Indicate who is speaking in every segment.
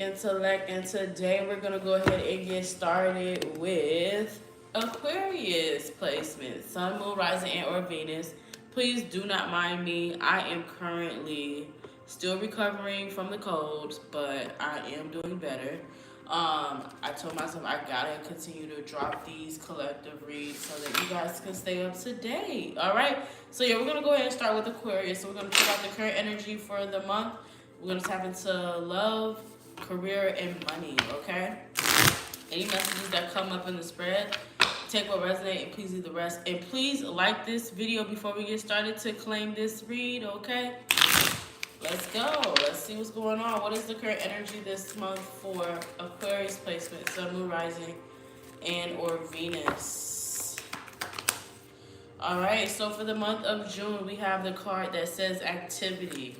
Speaker 1: Intellect, and today we're gonna go ahead and get started with Aquarius placement, Sun, Moon, Rising, and or Venus. Please do not mind me. I am currently still recovering from the cold, but I am doing better. I told myself I gotta continue to drop these collective reads so that you guys can stay up to date. All right. So yeah, we're gonna go ahead and start with Aquarius. So we're gonna check out the current energy for the month. We're gonna tap into love, career, and money, okay? Any messages that come up in the spread, take what resonates and please leave the rest. And please like this video before we get started to claim this read, okay? Let's go. Let's see what's going on. What is the current energy this month for Aquarius placement, Sun, Moon, Rising, and or Venus? All right, so for the month of June, we have the card that says activity.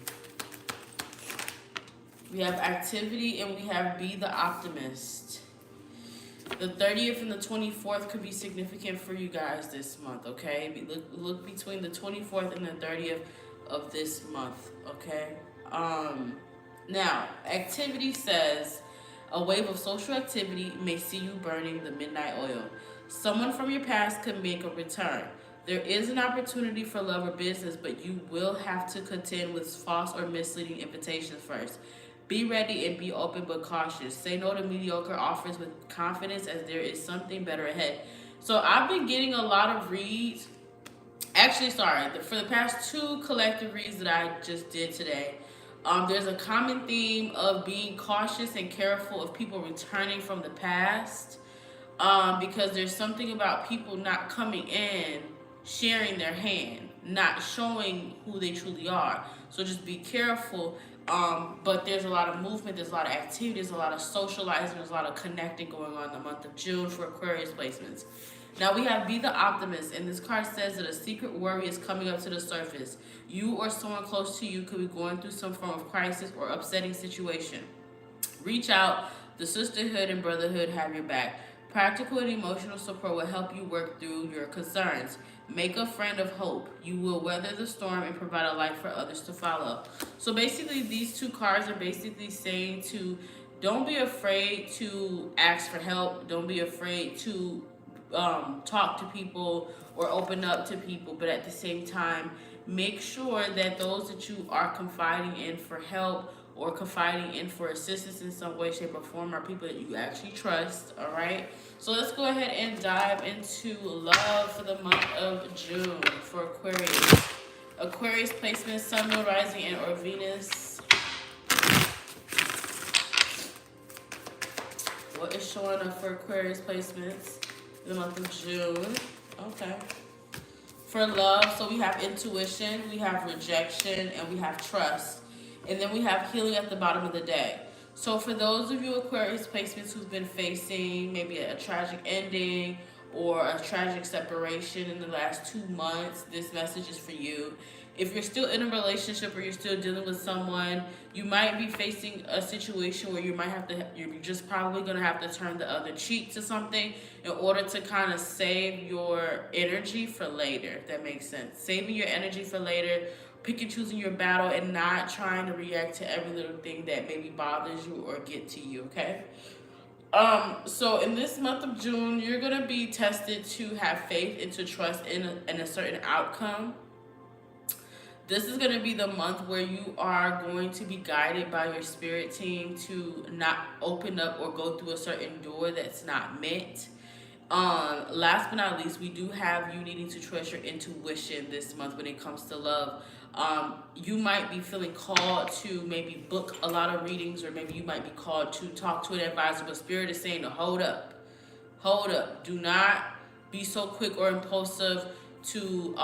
Speaker 1: We have activity and we have be the optimist. The 30th and the 24th could be significant for you guys this month, okay? Look between the 24th and the 30th of this month, okay? Now, activity says, a wave of social activity may see you burning the midnight oil. Someone from your past could make a return. There is an opportunity for love or business, but you will have to contend with false or misleading invitations first. Be ready and be open but cautious. Say no to mediocre offers with confidence as there is something better ahead. So I've been getting a lot of reads. Actually, sorry, for the past two collective reads that I just did today, there's a common theme of being cautious and careful of people returning from the past, because there's something about people not coming in, sharing their hand, not showing who they truly are. So just be careful. But there's a lot of movement, there's a lot of activity, there's a lot of socializing, there's a lot of connecting going on in the month of June for Aquarius placements. Now we have be the optimist, and this card says that a secret worry is coming up to the surface. You or someone close to you could be going through some form of crisis or upsetting situation. Reach out. The sisterhood and brotherhood have your back. Practical and emotional support will help you work through your concerns. Make a friend of hope. You will weather the storm and provide a light for others to follow. So basically, these two cards are basically saying to don't be afraid to ask for help. Don't be afraid to talk to people or open up to people. But at the same time, make sure that those that you are confiding in for help or confiding in for assistance in some way, shape, or form are people that you actually trust, all right? So let's go ahead and dive into love for the month of June for Aquarius. Aquarius placement, Sun, Moon, Rising, and or Venus. What is showing up for Aquarius placements in the month of June? Okay. For love, so we have intuition, we have rejection, and we have trust. And then we have healing at the bottom of the day. So for those of you Aquarius placements who've been facing maybe a tragic ending or a tragic separation in the last 2 months, this message is for you. If you're still in a relationship or you're still dealing with someone, you might be facing a situation where you're just probably going to have to turn the other cheek to something in order to kind of save your energy for later, if that makes sense. Saving your energy for later, pick and choosing your battle and not trying to react to every little thing that maybe bothers you or get to you, okay? So in this month of June, you're going to be tested to have faith and to trust in a certain outcome. This is going to be the month where you are going to be guided by your spirit team to not open up or go through a certain door that's not meant. Last but not least, we do have you needing to trust your intuition this month when it comes to love. You might be feeling called to maybe book a lot of readings, or maybe you might be called to talk to an advisor, but spirit is saying to hold up. Do not be so quick or impulsive to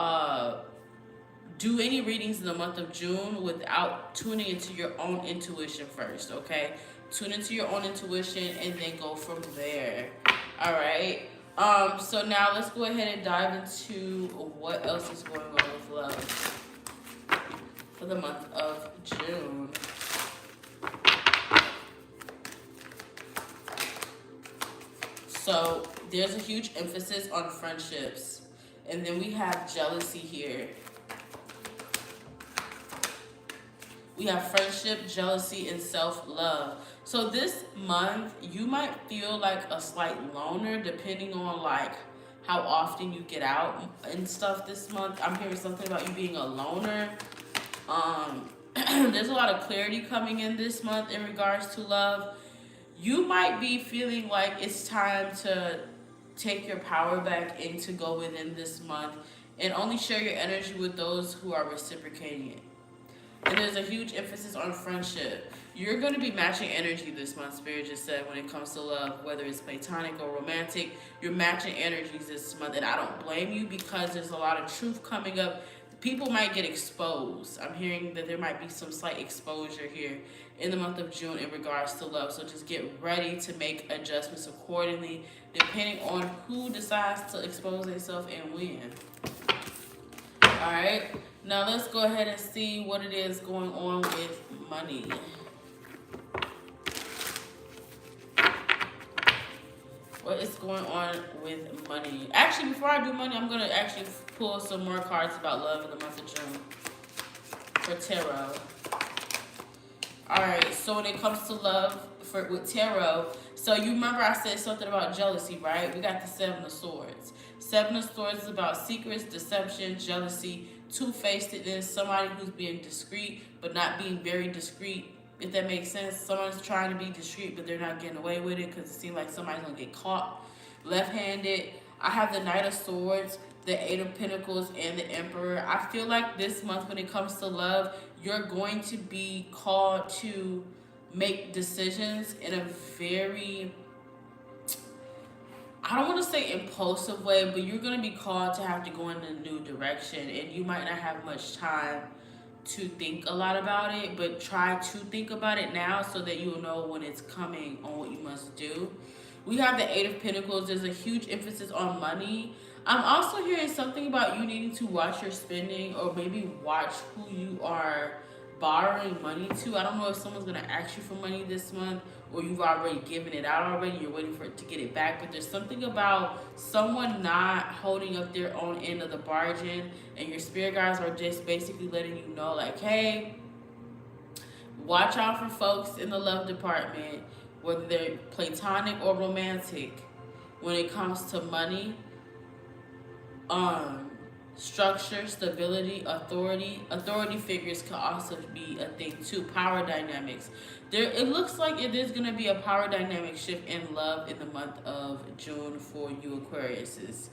Speaker 1: do any readings in the month of June without tuning into your own intuition first, okay? Tune into your own intuition and then go from there. All right. So now let's go ahead and dive into what else is going on with love for the month of June. So there's a huge emphasis on friendships. And then we have jealousy here. We have friendship, jealousy, and self-love. So this month, you might feel like a slight loner depending on like how often you get out and stuff this month. I'm hearing something about you being a loner. There's a lot of clarity coming in this month in regards to love. You might be feeling like it's time to take your power back and to go within this month and only share your energy with those who are reciprocating it. And there's a huge emphasis on friendship. You're going to be matching energy this month, Spirit just said, when it comes to love, whether it's platonic or romantic. You're matching energies this month, and I don't blame you because there's a lot of truth coming up. People might get exposed. I'm hearing that there might be some slight exposure here in the month of June in regards to love. So just get ready to make adjustments accordingly, depending on who decides to expose themselves and when. All right. Now let's go ahead and see what it is going on with money. What is going on with money? Actually, before I do money, I'm going to actually pull some more cards about love in the month of June for tarot. Alright, so when it comes to love with tarot, so you remember I said something about jealousy, right? We got the Seven of Swords. Seven of Swords is about secrets, deception, jealousy, two-facedness, somebody who's being discreet but not being very discreet, if that makes sense. Someone's trying to be discreet but they're not getting away with it because it seems like somebody's going to get caught left-handed. I have the Knight of Swords, the Eight of Pentacles, and the Emperor. I feel like this month when it comes to love, you're going to be called to make decisions in a very, I don't want to say impulsive way, but you're going to be called to have to go in a new direction, and you might not have much time to think a lot about it, but try to think about it now so that you'll know when it's coming on what you must do. We have the Eight of Pentacles. There's a huge emphasis on money. I'm also hearing something about you needing to watch your spending, or maybe watch who you are borrowing money to. I don't know if someone's going to ask you for money this month, or you've already given it out already. You're waiting for it to get it back. But there's something about someone not holding up their own end of the bargain, and your spirit guides are just basically letting you know, like, hey, watch out for folks in the love department, whether they're platonic or romantic, when it comes to money, structure, stability, authority. Authority figures could also be a thing too. Power dynamics. It looks like there's going to be a power dynamic shift in love in the month of June for you Aquariuses.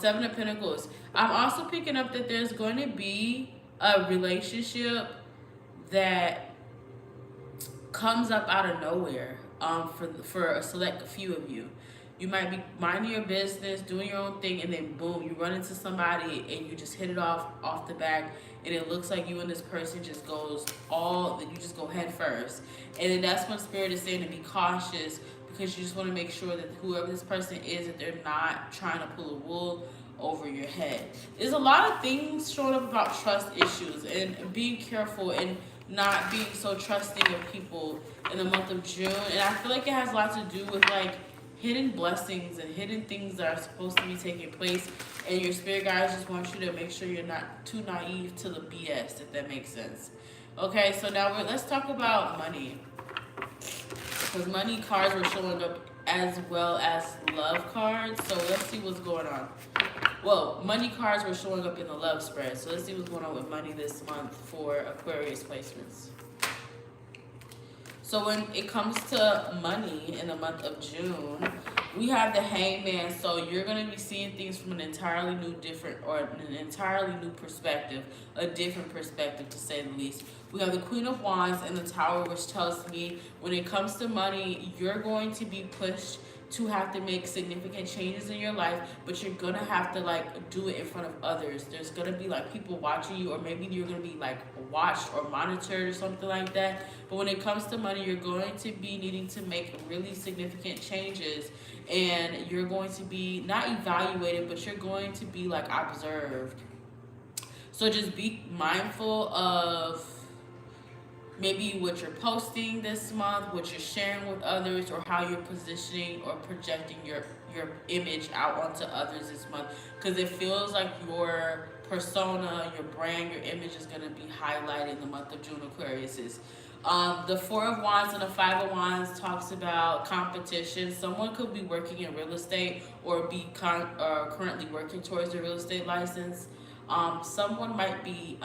Speaker 1: Seven of Pentacles. I'm also picking up that there's going to be a relationship that comes up out of nowhere for a select few of you. You might be minding your business, doing your own thing, and then boom, you run into somebody and you just hit it off the back, and it looks like you and this person just you just go head first. And then that's when Spirit is saying to be cautious, because you just want to make sure that whoever this person is, that they're not trying to pull a wool over your head. There's a lot of things showing up about trust issues and being careful and not being so trusting of people in the month of June. And I feel like it has a lot to do with like hidden blessings and hidden things that are supposed to be taking place, and your spirit guides just want you to make sure you're not too naive to the BS, if that makes sense. Okay, so now let's talk about money, because money cards were showing up as well as love cards. So let's see what's going on. Well, money cards were showing up in the love spread, so let's see what's going on with money this month for Aquarius placements. So when it comes to money in the month of June, we have the Hangman. So you're going to be seeing things from an entirely new perspective, a different perspective to say the least. We have the Queen of Wands and the Tower, which tells me when it comes to money, you're going to be pushed to have to make significant changes in your life, but you're gonna have to like do it in front of others. There's gonna be like people watching you, or maybe you're gonna be like watched or monitored or something like that. But when it comes to money, you're going to be needing to make really significant changes, and you're going to be not evaluated, but you're going to be like observed. So just be mindful of maybe what you're posting this month, what you're sharing with others, or how you're positioning or projecting your image out onto others this month, because it feels like your persona, your brand, your image is going to be highlighted in the month of June, Aquariuses. The Four of Wands and the Five of Wands talks about competition. Someone could be working in real estate or be currently working towards a real estate license. Someone might be,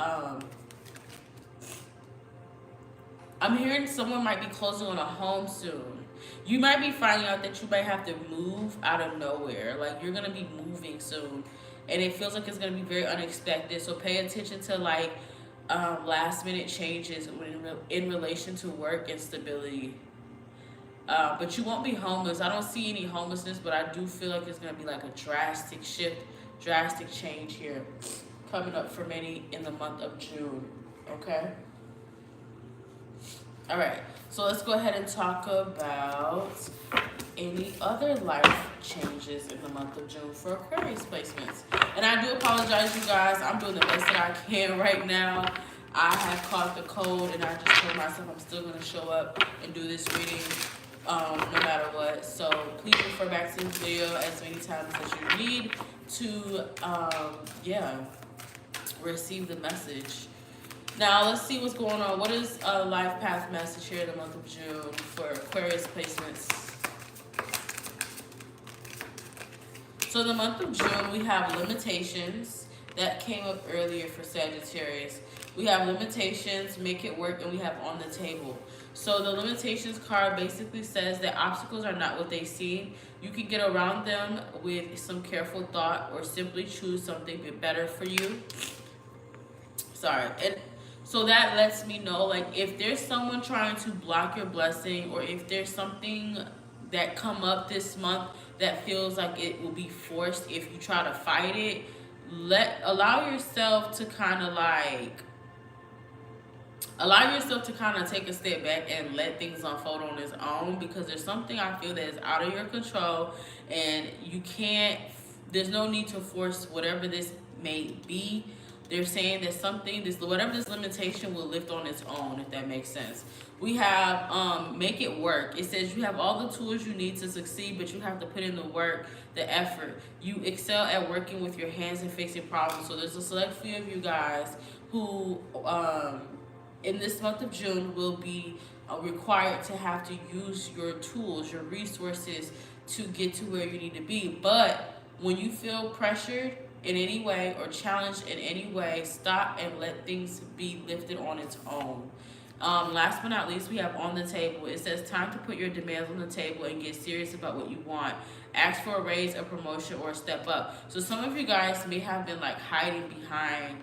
Speaker 1: I'm hearing someone might be closing on a home soon. You might be finding out that you might have to move out of nowhere. Like, you're going to be moving soon. And it feels like it's going to be very unexpected. So pay attention to, like, last minute changes in relation to work and stability. But you won't be homeless. I don't see any homelessness, but I do feel like it's going to be like a drastic shift, drastic change here coming up for many in the month of June. Okay? All right, so let's go ahead and talk about any other life changes in the month of June for Aquarius placements. And I do apologize, you guys. I'm doing the best that I can right now. I have caught the cold, and I just told myself I'm still going to show up and do this reading no matter what. So please refer back to this video as many times as you need to, receive the message. Now, let's see what's going on. What is a life path message here in the month of June for Aquarius placements? So in the month of June, we have limitations. That came up earlier for Sagittarius. We have limitations, make it work, and we have on the table. So the limitations card basically says that obstacles are not what they seem. You can get around them with some careful thought or simply choose something better for you. And so that lets me know, like, if there's someone trying to block your blessing, or if there's something that come up this month that feels like it will be forced if you try to fight it, allow yourself to kind of take a step back and let things unfold on its own, because there's something I feel that is out of your control, and there's no need to force whatever this may be. They're saying that whatever this limitation will lift on its own, if that makes sense. We have make it work. It says you have all the tools you need to succeed, but you have to put in the work, the effort. You excel at working with your hands and fixing problems. So there's a select few of you guys who, in this month of June, will be required to have to use your tools, your resources to get to where you need to be. But when you feel pressured in any way or challenged in any way, stop and let things be lifted on its own. Last but not least, we have on the table. It says time to put your demands on the table and get serious about what you want. Ask for a raise, a promotion, or a step up. So some of you guys may have been like hiding behind,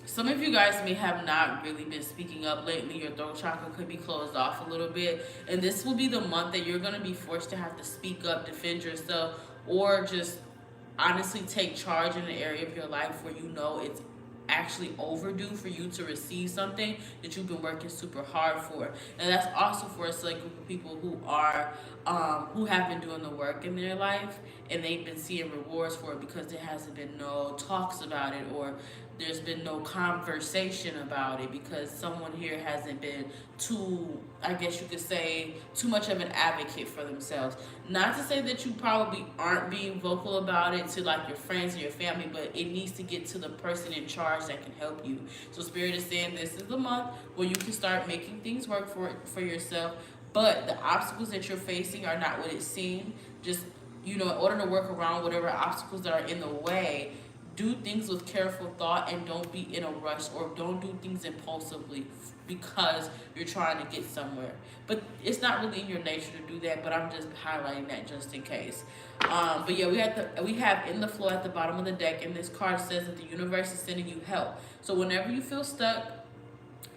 Speaker 1: some of you guys may have not really been speaking up lately. Your throat chakra could be closed off a little bit. And this will be the month that you're going to be forced to have to speak up, defend yourself, or just honestly take charge in an area of your life where you know it's actually overdue for you to receive something that you've been working super hard for. And that's also for a select group of people who have been doing the work in their life, and they've been seeing rewards for it because there hasn't been no talks about it, or there's been no conversation about it, because someone here hasn't been too, I guess you could say, too much of an advocate for themselves. Not to say that you probably aren't being vocal about it to like your friends and your family, but it needs to get to the person in charge that can help you. So Spirit is saying this is the month where you can start making things work for yourself, but the obstacles that you're facing are not what it seems. Just, in order to work around whatever obstacles that are in the way, do things with careful thought and don't be in a rush, or don't do things impulsively because you're trying to get somewhere. But it's not really in your nature to do that, but I'm just highlighting that just in case. But yeah, we have in the flow at the bottom of the deck, and this card says that the universe is sending you help. So whenever you feel stuck,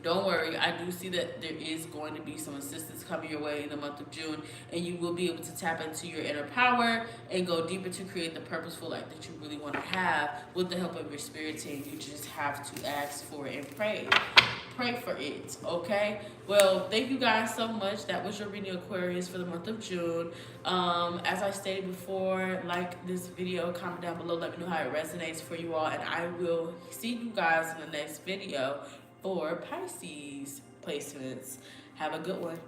Speaker 1: don't worry, I do see that there is going to be some assistance coming your way in the month of June, and you will be able to tap into your inner power and go deeper to create the purposeful life that you really want to have with the help of your spirit team. You just have to ask for it and pray. Pray for it, okay? Well, thank you guys so much. That was your reading, Aquarius, for the month of June. As I stated before, like this video, comment down below, let me know how it resonates for you all, and I will see you guys in the next video for Pisces placements. Have a good one.